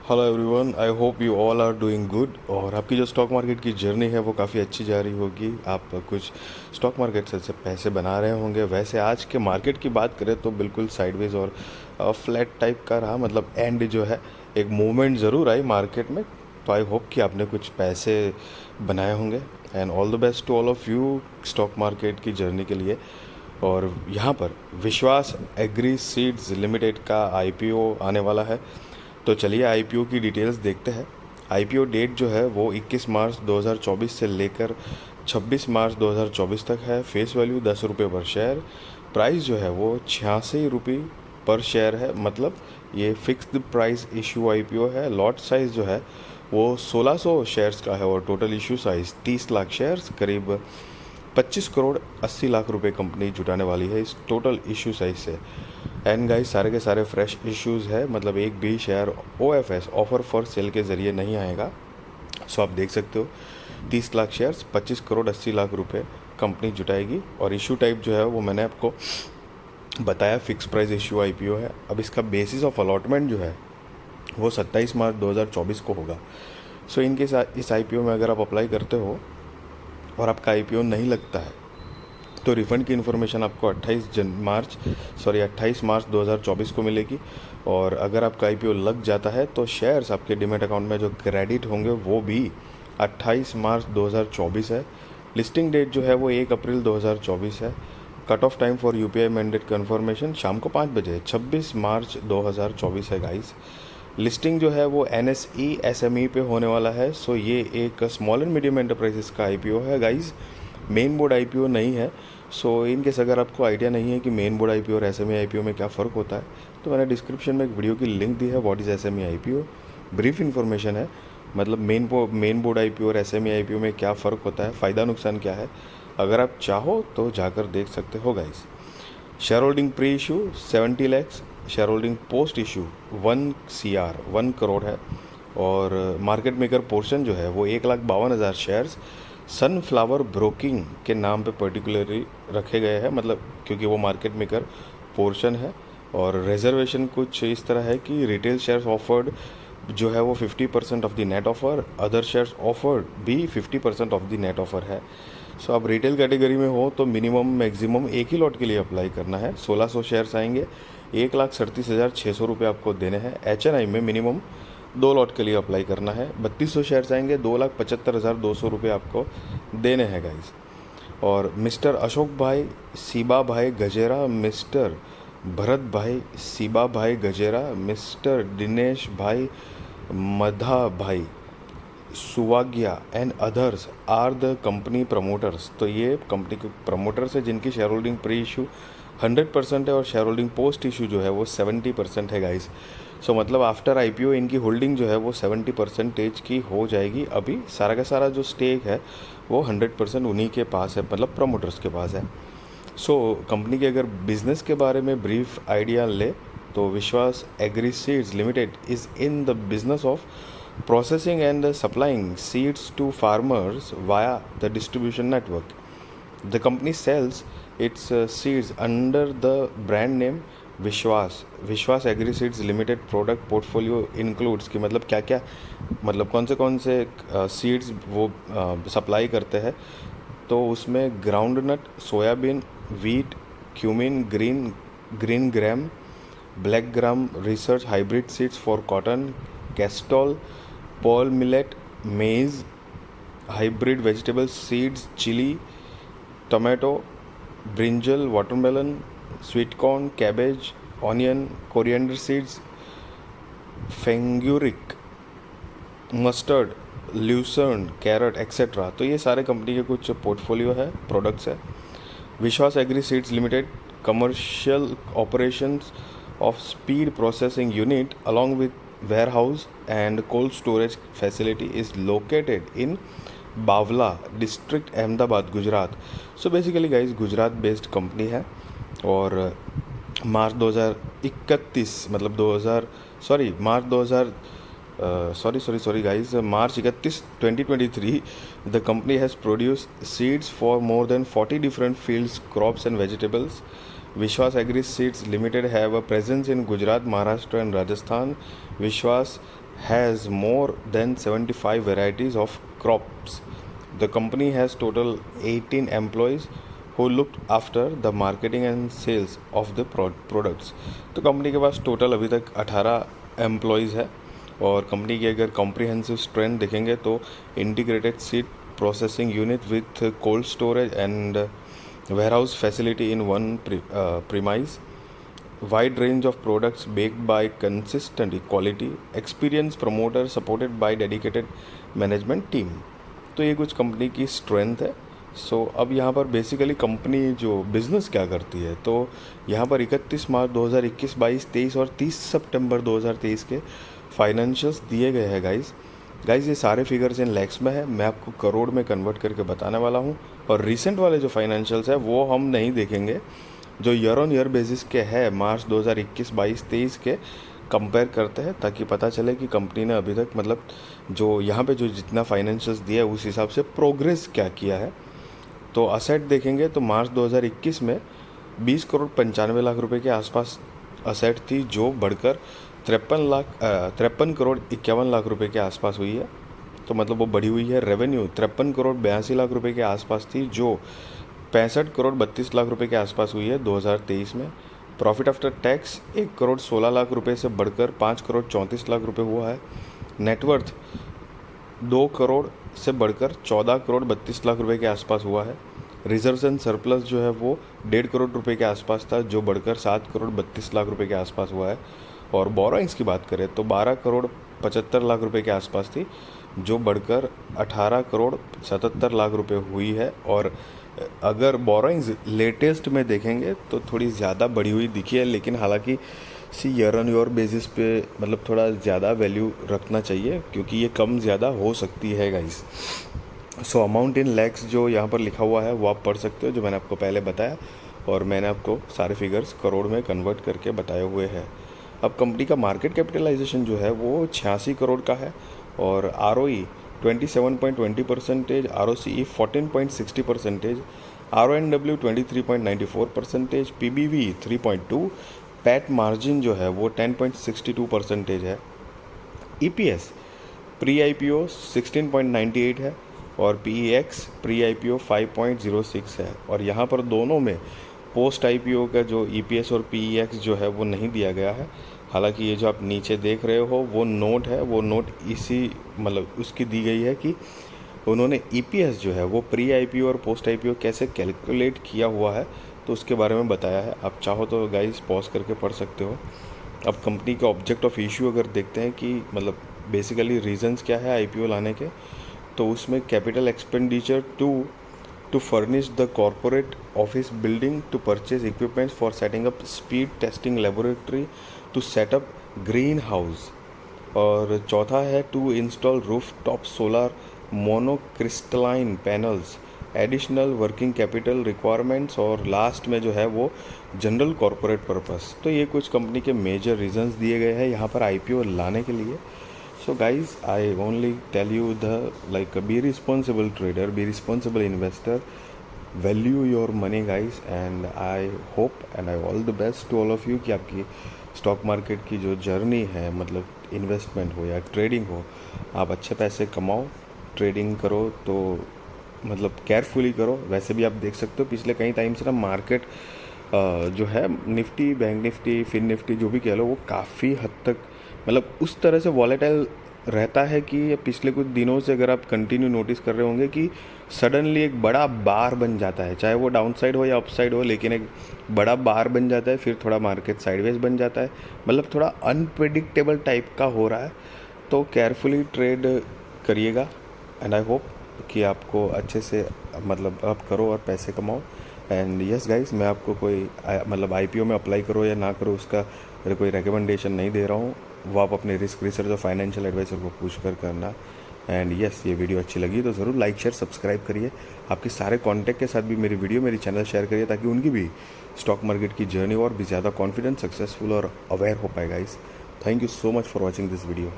Hello everyone, I hope you all are doing good. और आपकी जो स्टॉक मार्केट की जर्नी है वो काफ़ी अच्छी जा रही होगी। आप कुछ स्टॉक मार्केट से पैसे बना रहे होंगे। वैसे आज के मार्केट की बात करें तो बिल्कुल साइडवेज और फ्लैट टाइप का रहा, मतलब एंड जो है एक मूवमेंट ज़रूर आई मार्केट में। तो आई होप कि आपने कुछ पैसे बनाए होंगे। And all the best to all of you stock market की जर्नी के लिए। और यहाँ पर विश्वास एग्री सीड्स लिमिटेड का आईपीओ आने वाला है। तो चलिए आईपीओ की डिटेल्स देखते हैं। आईपीओ डेट जो है वो 21 मार्च 2024 से लेकर 26 मार्च 2024 तक है। फेस वैल्यू 10 रुपये पर शेयर। प्राइस जो है वो 86 रुपये पर शेयर है, मतलब ये फिक्स्ड प्राइस इशू आईपीओ है। लॉट साइज़ जो है वो 1600 शेयर्स का है और total issue size 30 lakh shares, करीब 25 करोड़ 80 लाख रुपए कंपनी जुटाने वाली है इस टोटल इशू साइज से। एंड गाइस सारे के सारे फ्रेश इश्यूज़ है, मतलब एक भी share OFS offer for sale के ज़रिए नहीं आएगा। सो आप देख सकते हो 30 लाख शेयर्स 25 करोड़ 80 लाख रुपए कंपनी जुटाएगी। और इशू टाइप जो है वो मैंने आपको बताया, फिक्स प्राइस इशू आईपीओ है। अब इसका बेसिस ऑफ अलॉटमेंट जो है वो 27 मार्च 2024 को होगा। सो इनके साथ इस आईपीओ में अगर आप अप्लाई करते हो और आपका आईपीओ नहीं लगता है तो रिफ़ंड की इन्फॉर्मेशन आपको 28 मार्च 2024 को मिलेगी। और अगर आपका आईपीओ लग जाता है तो शेयर्स आपके डीमैट अकाउंट में जो क्रेडिट होंगे वो भी 28 मार्च 2024 है। लिस्टिंग डेट जो है वो 1 अप्रैल 2024 है। Cut off time for UPI mandate confirmation शाम को 5 बजे 26 मार्च 2024 है गाइस। लिस्टिंग जो है वो एनएसई एसएमई पे होने वाला है। सो ये एक स्मॉल एंड मीडियम एंटरप्राइजेस का आईपीओ है गाइस, मेन बोर्ड आईपीओ नहीं है। सो इन केस अगर आपको आइडिया नहीं है कि मेन बोर्ड आईपीओ और एसएमई आईपीओ में क्या फ़र्क होता है, तो मैंने डिस्क्रिप्शन में एक वीडियो की लिंक दी है, what is SME IPO. Brief information है, मतलब मेन बोर्ड आईपीओ और एसएमई आईपीओ में क्या फ़र्क होता है, फ़ायदा नुकसान क्या है। अगर आप चाहो तो जाकर देख सकते हो guys. Share holding pre issue 70 lakhs, share holding post issue 1 crore है। और मार्केट मेकर पोर्शन जो है वो 1,52,000 शेयर्स सनफ्लावर ब्रोकिंग के नाम पे पर्टिकुलरली रखे गए हैं, मतलब क्योंकि वो मार्केट मेकर पोर्शन है। और रिजर्वेशन कुछ इस तरह है कि रिटेल शेयर्स ऑफर्ड जो है वो 50% of the net offer, other shares offered भी 50% ऑफ द नेट ऑफर है। सो आप रिटेल कैटेगरी में हो तो मिनिमम मैक्सिमम एक ही लॉट के लिए अप्लाई करना है। 1600 शेयर्स आएंगे, 1,37,600 रुपये आपको देने हैं। एचएनआई में मिनिमम 2 लॉट के लिए अप्लाई करना है। 3200 शेयर्स आएंगे, 2,75,200 रुपये आपको देने हैं गाइज। और मिस्टर अशोक भाई सीबा भाई गजेरा, मिस्टर भरत भाई सीबा भाई Gajera, mister Dinesh bhai Madha bhai Suvagya and others are the company promoters. तो ये कंपनी के प्रमोटर्स है जिनकी शेयर होल्डिंग प्री इशू 100% है और शेयर होल्डिंग पोस्ट इशू जो है वो 70% है गाइस। सो मतलब आफ्टर आईपीओ इनकी होल्डिंग जो है वो 70% की हो जाएगी। अभी सारा का सारा जो स्टेक है वो 100% उन्हीं के पास है, मतलब प्रमोटर्स के पास है। सो कंपनी के अगर बिजनेस के बारे में ब्रीफ आइडिया ले तो विश्वास agri seeds limited is in the business of processing and supplying seeds to farmers via the distribution network. The company sells its seeds under the brand name विश्वास। विश्वास agri seeds limited product portfolio includes कि मतलब क्या क्या, मतलब कौन से seeds वो सप्लाई करते हैं। तो उसमें groundnut, soybean, wheat, cumin, green gram, black gram research, hybrid seeds for cotton, castor, pearl millet, maize, hybrid vegetable seeds, chilli, tomato, brinjal, watermelon, sweet corn, cabbage, onion, coriander seeds, fenugreek, mustard, lucerne, carrot etcetera. तो ये सारे company के कुछ portfolio है, products है। विश्वास agri seeds limited commercial operations of speed processing unit along with warehouse and cold storage facility is located in बावला district Ahmedabad Gujarat. So basically guys Gujarat based company है। और मार्च 2031 मतलब 2000 sorry March 2000 sorry guys March 31 2023 the company has produced seeds for more than 40 different fields, crops and vegetables. Vishwas Agri Seeds Limited have a presence in Gujarat, Maharashtra and Rajasthan. Vishwas has more than 75 varieties of crops. The company has total 18 employees who looked after the marketing and sales of the products. तो company के पास total अभी तक 18 employees है और company की अगर comprehensive strength देखेंगे तो integrated seed processing unit with cold storage and warehouse facility in one premise, wide range of products baked by consistent quality, experienced promoter supported by dedicated management team. तो ये कुछ company की strength है. सो अब यहाँ पर बेसिकली कंपनी जो business क्या करती है, तो यहाँ पर 31 मार्च 2021, 22, 23 और 30 सितंबर 2023 के फाइनेंशियल्स दिए गए हैं गाइज़. ये सारे फिगर्स इन लैक्स में है, मैं आपको करोड़ में कन्वर्ट करके बताने वाला हूँ. और रिसेंट वाले जो फाइनेंशियल्स है वो हम नहीं देखेंगे, जो ईयर ऑन ईयर बेसिस के है मार्च 2021, 22, 23 के कंपेयर करते हैं, ताकि पता चले कि कंपनी ने अभी तक मतलब जो यहाँ पे जो जितना फाइनेंशियल्स दिया है उस हिसाब से प्रोग्रेस क्या किया है. तो असेट देखेंगे तो मार्च 2021 में 20 करोड़ 95 लाख रुपए के आसपास असेट थी, जो बढ़कर 53 करोड़ 51 लाख रुपए के आसपास हुई है. तो मतलब वो बढ़ी हुई है. रेवेन्यू 53 करोड़ 82 लाख रुपए के आसपास थी, जो 65 करोड़ 32 लाख रुपए के आसपास हुई है 2023 में. Profit after tax 1 crore 16 lakh रुपए से बढ़कर 5 करोड़ 34 लाख रुपए हुआ है. नेटवर्थ 2 करोड़ से बढ़कर 14 करोड़ 32 लाख रुपए के आसपास हुआ है. रिजर्व्स एंड सरप्लस जो है वो 1.5 करोड़ रुपए के आसपास था, जो बढ़कर 7 करोड़ 32 लाख रुपए के आसपास हुआ है. और बोरोइंग्स की बात करें तो 12 करोड़ 75 लाख रुपए के आसपास थी, जो बढ़कर 18 करोड़ 77 लाख रुपए हुई है. और अगर बोरोइंग्स लेटेस्ट में देखेंगे तो थोड़ी ज़्यादा बढ़ी हुई दिखी है, लेकिन हालांकि ईयर ऑन ईयर बेसिस पे मतलब थोड़ा ज़्यादा वैल्यू रखना चाहिए, क्योंकि ये कम ज़्यादा हो सकती है guys. So amount in lakhs जो यहाँ पर लिखा हुआ है वो आप पढ़ सकते हो, जो मैंने आपको पहले बताया, और मैंने आपको सारे फिगर्स करोड़ में कन्वर्ट करके बताए हुए हैं. अब कंपनी का मार्केट कैपिटलाइजेशन जो है वो 86 करोड़ का है, और ROE 27.20%, ROCE 14.60%, RONW 23.94%, PBV 3.2, PAT margin जो है वो 10.62% है. EPS प्री IPO 16.98 है, और PEX प्री IPO 5.06 है. और यहाँ पर दोनों में पोस्ट IPO का जो EPS और PEX जो है वो नहीं दिया गया है. हालांकि ये जो आप नीचे देख रहे हो वो नोट है, वो नोट इसी मतलब उसकी दी गई है कि उन्होंने EPS जो है वो प्री IPO और पोस्ट IPO कैसे कैलकुलेट किया हुआ है, तो उसके बारे में बताया है. आप चाहो तो गाइस पॉज करके पढ़ सकते हो. अब कंपनी का ऑब्जेक्ट ऑफ इशू अगर देखते हैं कि मतलब बेसिकली रीजंस क्या है IPO लाने के, तो उसमें capital expenditure to furnish the corporate office building, to purchase equipment for setting up speed testing laboratory, to set up greenhouse. और चौथा है to install rooftop solar monocrystalline panels, additional working capital requirements, और last में जो है वो general corporate purpose. तो ये कुछ कंपनी के मेजर रीजंस दिए गए हैं यहाँ पर IPO लाने के लिए. So guys, I only tell you be responsible trader, be responsible investor, value your money guys, and I hope and I all the best to all of you कि आपकी स्टॉक मार्केट की जो journey है, मतलब investment हो या trading हो, आप अच्छे पैसे कमाओ. ट्रेडिंग करो तो मतलब केयरफुली करो. वैसे भी आप देख सकते हो पिछले कई टाइम से ना मार्केट जो है Nifty, bank Nifty, fin Nifty जो भी कह लो, वो काफ़ी हद तक मतलब उस तरह से वॉलेटाइल रहता है कि पिछले कुछ दिनों से अगर आप कंटिन्यू नोटिस कर रहे होंगे कि सडनली एक बड़ा बार बन जाता है, चाहे वो डाउन साइड हो या अप साइड हो, लेकिन एक बड़ा बार बन जाता है, फिर थोड़ा मार्केट साइडवेज बन जाता है, मतलब थोड़ा अनप्रेडिक्टेबल टाइप का हो रहा है. तो केयरफुली ट्रेड करिएगा, एंड आई होप कि आपको अच्छे से मतलब आप करो और पैसे कमाओ. एंड यस गाइस, मैं आपको कोई मतलब IPO में अप्लाई करो या ना करो उसका मेरे कोई रिकमेंडेशन नहीं दे रहा हूँ. वो आप अपने रिस्क रिसर्च और फाइनेंशियल एडवाइज़र को पूछ कर करना. एंड यस, ये वीडियो अच्छी लगी तो ज़रूर लाइक शेयर सब्सक्राइब करिए. आपके सारे कॉन्टैक्ट के साथ भी मेरी वीडियो, मेरी चैनल शेयर करिए, ताकि उनकी भी स्टॉक मार्केट की जर्नी और भी ज़्यादा कॉन्फिडेंट, सक्सेसफुल और अवेयर हो पाए guys. Thank you so much for watching this video.